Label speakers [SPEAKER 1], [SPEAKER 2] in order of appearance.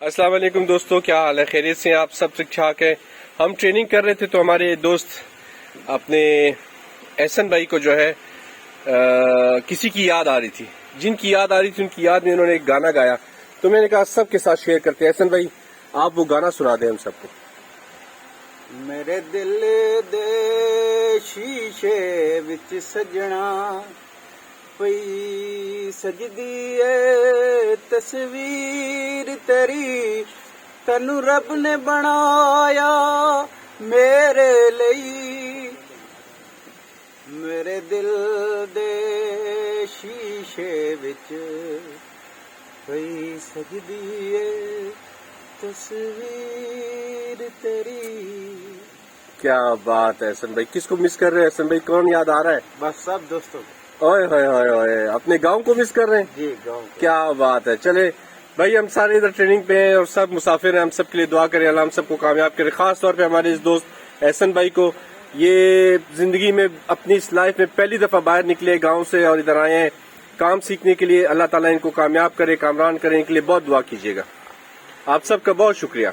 [SPEAKER 1] अस्सलाम वालेकुम दोस्तों, क्या हाल है? खैरियत से आप सब ठीक ठाक है? हम ट्रेनिंग कर रहे थे तो हमारे दोस्त अपने एहसन भाई को जो है किसी की याद आ रही थी, जिनकी याद आ रही थी उनकी याद में उन्होंने एक गाना गाया, तो मैंने कहा सबके साथ शेयर करते हैं। एहसन भाई, आप वो गाना सुना दें हम सबको।
[SPEAKER 2] मेरे दिल दे शीशे विच सजना पई सजदी ए तस्वीर तेरी, तैनू रब ने बनाया मेरे लिए। मेरे दिल दे शीशे विच पई सजदी ए तस्वीर तेरी।
[SPEAKER 1] क्या बात है एहसन भाई, किसको मिस कर रहे हैं एहसन भाई? कौन याद आ रहा है?
[SPEAKER 2] बस सब दोस्तों।
[SPEAKER 1] ओए होए होए होए, अपने गांव को मिस कर रहे हैं?
[SPEAKER 2] जी गाँव।
[SPEAKER 1] क्या बात है। चले भाई, हम सारे इधर ट्रेनिंग पे हैं और सब मुसाफिर हैं, हम सब के लिए दुआ करें, अल्लाह हम सबको कामयाब करे। खास तौर पे हमारे इस दोस्त एहसन भाई को, ये जिंदगी में अपनी इस लाइफ में पहली दफा बाहर निकले गांव से और इधर आए हैं काम सीखने के लिए। अल्लाह ताला इनको कामयाब करे, कामरान करे, इनके लिए बहुत दुआ कीजिएगा। आप सबका बहुत शुक्रिया।